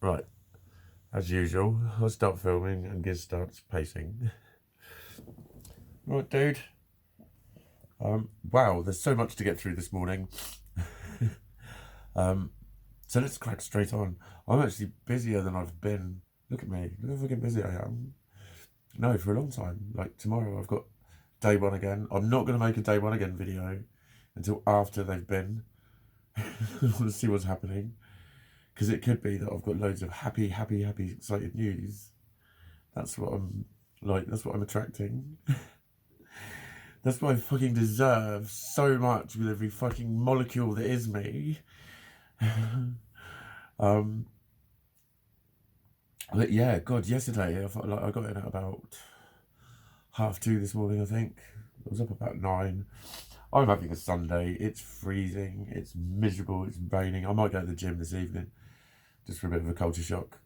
Right, as usual, I'll start filming and Giz starts pacing. Right, dude. Wow, there's so much to get through this morning. So let's crack straight on. I'm actually busier than I've been. Look at me. Look how fucking busy I am. No, for a long time. Like tomorrow, I've got day one again. I'm not going to make a day one again video until after they've been. I want to see what's happening. Because it could be that I've got loads of happy, excited news. That's what I'm like. That's what I'm attracting. That's what I fucking deserve so much with every fucking molecule that is me. But yeah, God, yesterday I felt like I got in at about 2:30 this morning, I think. I was up about 9. I'm having a Sunday. It's freezing. It's miserable. It's raining. I might go to the gym this evening just for a bit of a culture shock.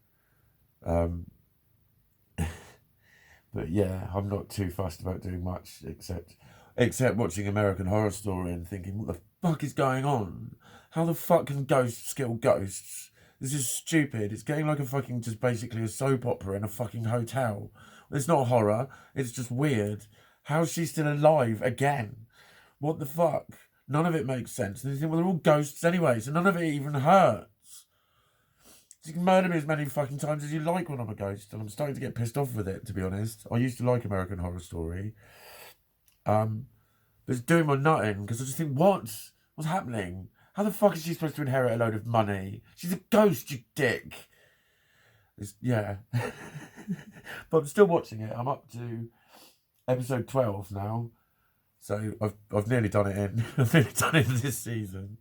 But yeah, I'm not too fussed about doing much except watching American Horror Story and thinking, what the fuck is going on? How the fuck can ghosts kill ghosts? This is stupid. It's getting like a fucking just basically a soap opera in a fucking hotel. It's not horror. It's just weird. How's she still alive again? What the fuck? None of it makes sense. And you think, well, they're all ghosts anyway, so none of it even hurts. You can murder me as many fucking times as you like when I'm a ghost, and I'm starting to get pissed off with it, to be honest. I used to like American Horror Story. But it's doing my nutting, because I just think, what's happening? How the fuck is she supposed to inherit a load of money? She's a ghost, you dick. Yeah. But I'm still watching it. I'm up to episode 12 now. So I've nearly done it in. I've nearly done it this season.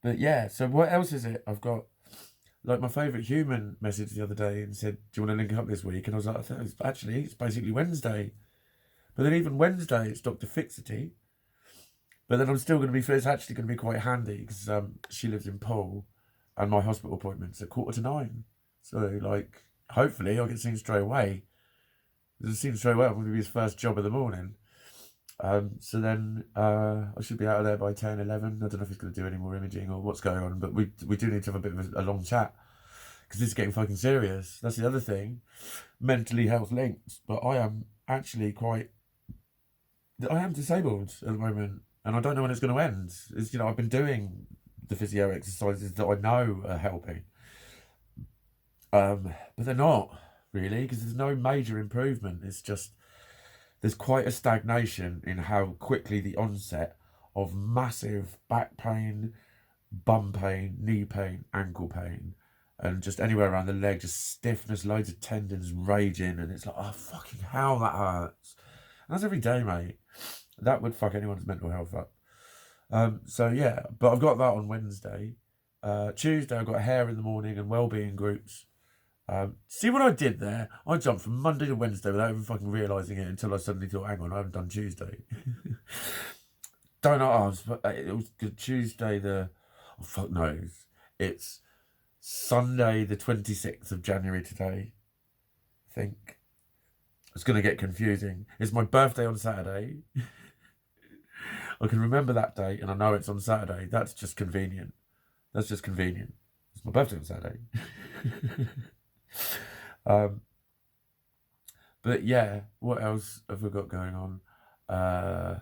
But yeah, so what else is it? I've got like my favourite human message the other day and said, do you want to link up this week? And I was like, it's basically Wednesday. But then even Wednesday, it's Dr. Fixity. But then I'm still going to be, it's actually going to be quite handy because she lives in Poole and my hospital appointment's at 9:15. So like, hopefully I'll get seen straight away. There's a scene straight away. I'm going to be his first job of the morning. So then I should be out of there by 10, 11. I don't know if he's going to do any more imaging or what's going on, but we do need to have a bit of a long chat because this is getting fucking serious. That's the other thing. Mentally health linked, but I am actually I am disabled at the moment and I don't know when it's going to end. It's, I've been doing the physio exercises that I know are helping. But they're not really because there's no major improvement. It's just there's quite a stagnation in how quickly the onset of massive back pain, bum pain, knee pain, ankle pain, and just anywhere around the leg, just stiffness, loads of tendons raging, and it's like, oh, fucking hell, that hurts. And that's every day, mate. That would fuck anyone's mental health up. So yeah, but I've got that on Wednesday. Tuesday, I've got hair in the morning and wellbeing groups. See what I did there? I jumped from Monday to Wednesday without even fucking realising it until I suddenly thought, hang on, I haven't done Tuesday. Don't ask, but it was Tuesday oh fuck knows. It's Sunday the 26th of January today, I think. It's going to get confusing. It's my birthday on Saturday. I can remember that date and I know it's on Saturday. That's just convenient. It's my birthday on Saturday. But yeah, what else have we got going on? Oh,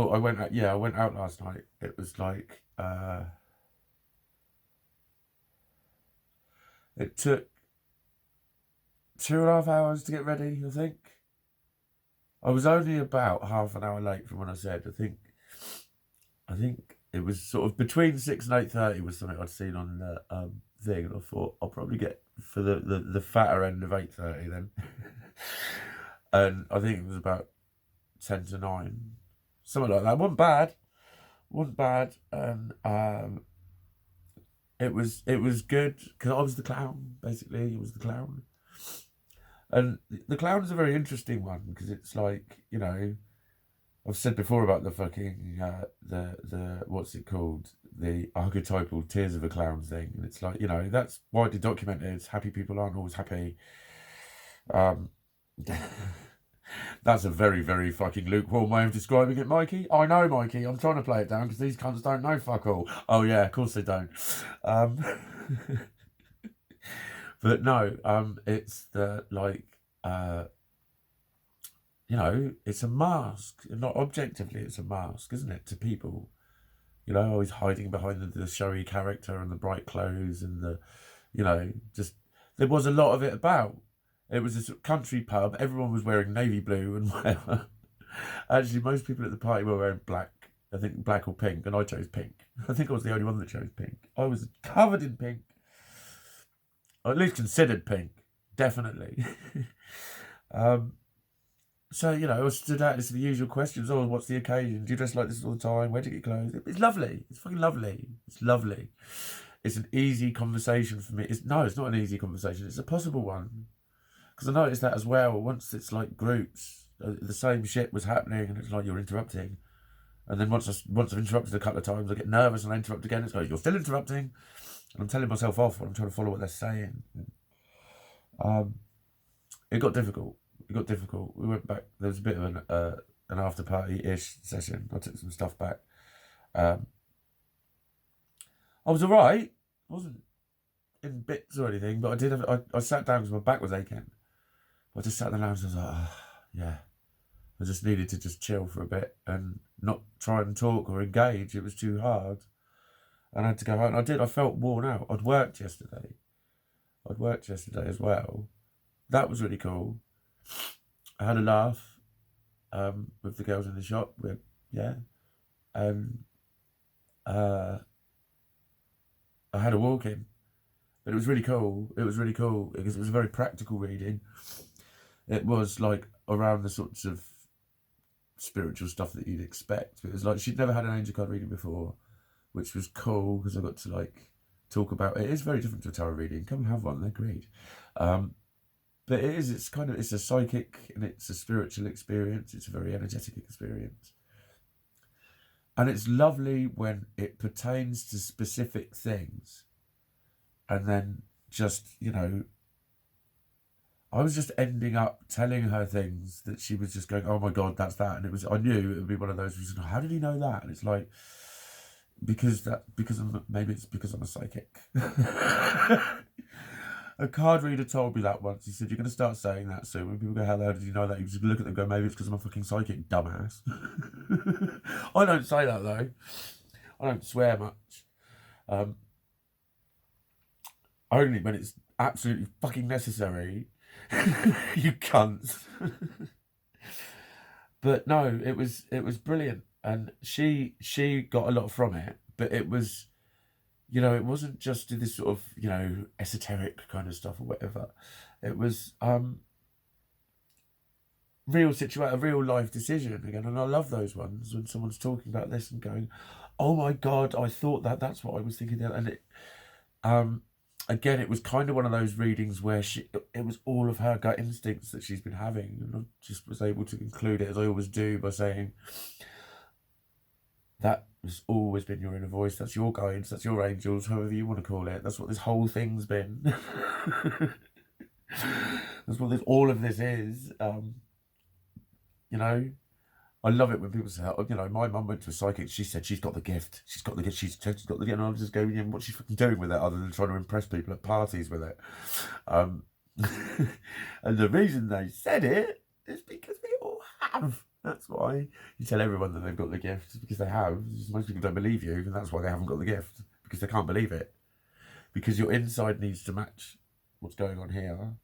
I went out last night. It was like it took 2.5 hours to get ready, I think. I was only about half an hour late from when I said. I think it was sort of between 6 and 8:30 was something I'd seen on the thing, and I thought I'll probably get for the fatter end of 8:30 then. And I think it was about 10 to 9, something like that. Wasn't bad. And it was good because I was the clown. Basically, it was the clown. And the clown is a very interesting one because it's like, I've said before about the fucking the what's it called, the archetypal tears of a clown thing, and it's like, that's widely documented. Happy people aren't always happy. That's a very, very fucking lukewarm way of describing it, Mikey. I know, Mikey. I'm trying to play it down because these cunts don't know fuck all. Oh yeah, of course they don't. Um, but no, it's the like, you know, it's a mask. Not objectively, it's a mask, isn't it, to people? You know, always hiding behind the showy character and the bright clothes and the, you know, just there was a lot of it about. It was a country pub. Everyone was wearing navy blue and whatever. Actually, most people at the party were wearing black. I think black or pink, and I chose pink. I think I was the only one that chose pink. I was covered in pink, or at least considered pink, definitely. So, you know, I stood out as the usual questions. Oh, what's the occasion? Do you dress like this all the time? Where do you get clothes? It's lovely. It's fucking lovely. It's lovely. It's an easy conversation for me. It's not an easy conversation. It's a possible one. Because I noticed that as well. Once it's like groups, the same shit was happening and it's like you're interrupting. And then once I've interrupted a couple of times, I get nervous and I interrupt again. It's like, you're still interrupting. And I'm telling myself off when I'm trying to follow what they're saying. It got difficult. We went back. There was a bit of an after party-ish session. I took some stuff back. I was all right. I wasn't in bits or anything, but I sat down because my back was aching. I just sat there and I was like, oh, yeah. I just needed to just chill for a bit and not try and talk or engage. It was too hard. And I had to go home. And I did. I felt worn out. I'd worked yesterday as well. That was really cool. I had a laugh with the girls in the shop. And I had a walk in. But it was really cool. Because it was a very practical reading. It was like around the sorts of spiritual stuff that you'd expect. It was like she'd never had an angel card reading before, which was cool because I got to like talk about it. It's very different to a tarot reading. Come and have one, they're great. But it's a psychic and it's a spiritual experience. It's a very energetic experience. And it's lovely when it pertains to specific things. And then just, you know, I was just ending up telling her things that she was just going, oh my God, that's that. And I knew it would be one of those, how did he know that? And it's like, maybe it's because I'm a psychic. A card reader told me that once. He said, you're going to start saying that soon. When people go, how the hell did you know that? You just look at them and go, maybe it's because I'm a fucking psychic, dumbass. I don't say that, though. I don't swear much. Only when it's absolutely fucking necessary. You cunts. But no, it was brilliant. And she got a lot from it. But it was... You know, it wasn't just this sort of, you know, esoteric kind of stuff or whatever. It was a real life decision again. And I love those ones when someone's talking about this and going, oh my God, I thought that's what I was thinking. And it, again, it was kind of one of those readings where it was all of her gut instincts that she's been having. And I just was able to conclude it, as I always do, by saying, that has always been your inner voice. That's your guides. That's your angels, however you want to call it. That's what this whole thing's been. That's what all of this is. You know, I love it when people say, you know, my mum went to a psychic. She said she's got the gift. She's got the gift. She's got the gift. And I'm just going, yeah, what's she fucking doing with it other than trying to impress people at parties with it? And the reason they said it is because we all have. That's why you tell everyone that they've got the gift, because they have. Most people don't believe you, and that's why they haven't got the gift, because they can't believe it. Because your inside needs to match what's going on here.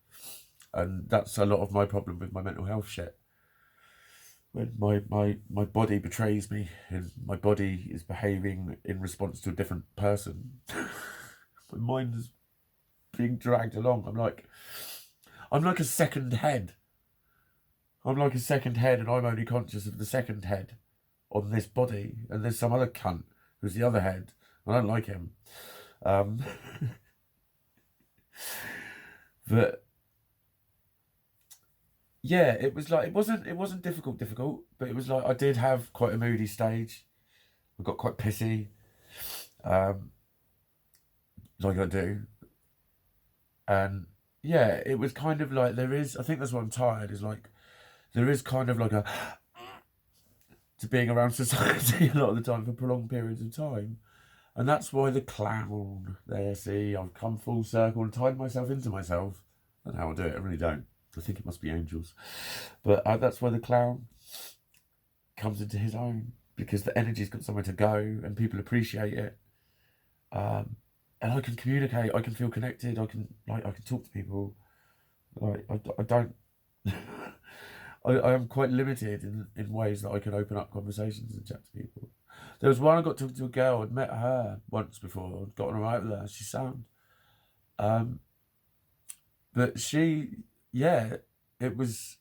And that's a lot of my problem with my mental health shit. When my body betrays me, and my body is behaving in response to a different person. My mind is being dragged along. I'm like a second head. I'm like a second head, and I'm only conscious of the second head on this body. And there's some other cunt who's the other head. I don't like him. But yeah, it was like, it wasn't difficult, but it was like I did have quite a moody stage. I got quite pissy, like I do. And yeah, it was kind of like I think that's why I'm tired, is like, there is kind of like a to being around society a lot of the time for prolonged periods of time. And that's why the clown, there, see, I've come full circle and tied myself into myself. I don't know how I do it, I really don't. I think it must be angels. But that's why the clown comes into his own, because the energy's got somewhere to go and people appreciate it. And I can communicate, I can feel connected, I can talk to people. Like, I don't... I am quite limited in ways that I can open up conversations and chat to people. There was one I got talking to a girl. I'd met her once before. I'd gotten her out with her. She's sound. But she, yeah, it was...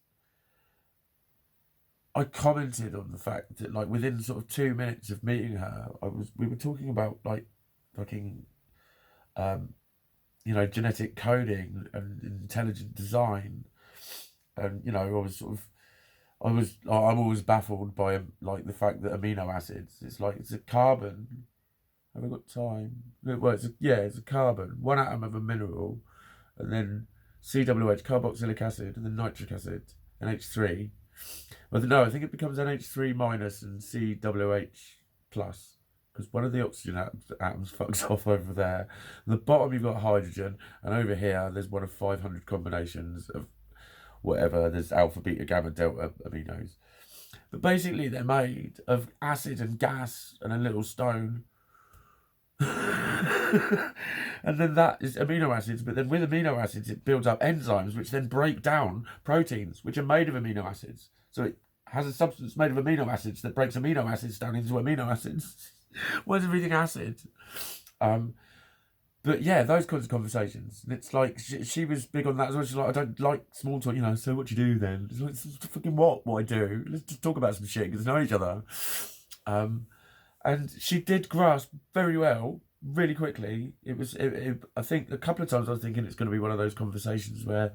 I commented on the fact that, like, within sort of 2 minutes of meeting her, we were talking about, like, fucking, you know, genetic coding and intelligent design. And, you know, I'm always baffled by, like, the fact that amino acids, it's a carbon. Have I got time? Well, it's a carbon, one atom of a mineral, and then COOH, carboxylic acid, and then nitric acid, NH3. Well, no, I think it becomes NH3 minus and COOH plus, because one of the oxygen atoms fucks off over there. At the bottom you've got hydrogen, and over here there's one of 500 combinations of whatever. There's alpha, beta, gamma, delta aminos. But basically they're made of acid and gas and a little stone. And then that is amino acids, but then with amino acids it builds up enzymes which then break down proteins which are made of amino acids. So it has a substance made of amino acids that breaks amino acids down into amino acids. Why is everything acid? But yeah, those kinds of conversations. And it's like, she was big on that as well. She's like, I don't like small talk, you know, so what do you do then? It's like, fucking what I do? Let's just talk about some shit, because we know each other. And she did grasp very well, really quickly. I think a couple of times I was thinking it's going to be one of those conversations where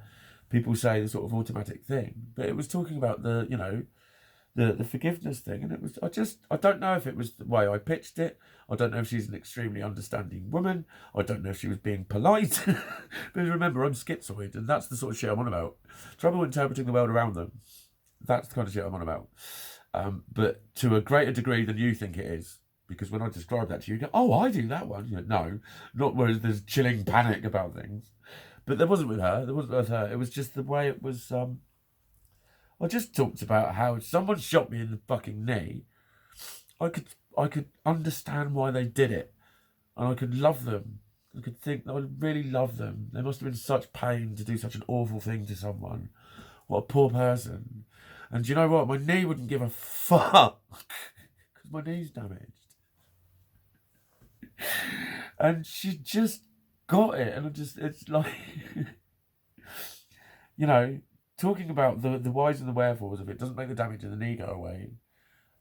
people say the sort of automatic thing. But it was talking about the, you know, the forgiveness thing. And it was, I don't know if it was the way I pitched it. I don't know if she's an extremely understanding woman. I don't know if she was being polite. Because remember, I'm schizoid, and that's the sort of shit I'm on about. Trouble interpreting the world around them. That's the kind of shit I'm on about. But to a greater degree than you think it is. Because when I describe that to you, you go, oh, I do that one. You know, no, not where there's chilling panic about things. But there wasn't with her. There wasn't with her. It was just the way it was. I just talked about how if someone shot me in the fucking knee, I could understand why they did it. And I could love them. I could think, I would really love them. They must have been such pain to do such an awful thing to someone. What a poor person. And do you know what? My knee wouldn't give a fuck. Because my knee's damaged. And she just got it. And it's like, you know, talking about the whys and the wherefores of it doesn't make the damage in the knee go away.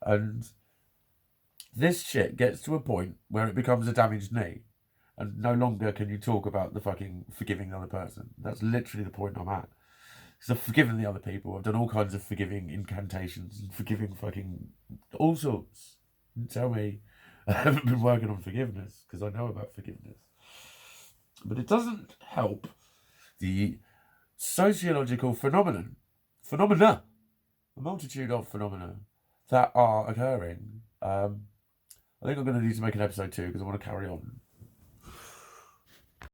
And this shit gets to a point where it becomes a damaged knee. And no longer can you talk about the fucking forgiving the other person. That's literally the point I'm at. Because I've forgiven the other people. I've done all kinds of forgiving incantations and forgiving fucking all sorts. And tell me I haven't been working on forgiveness, because I know about forgiveness. But it doesn't help the sociological phenomena, a multitude of phenomena that are occurring. I think I'm going to need to make an episode 2, because I want to carry on.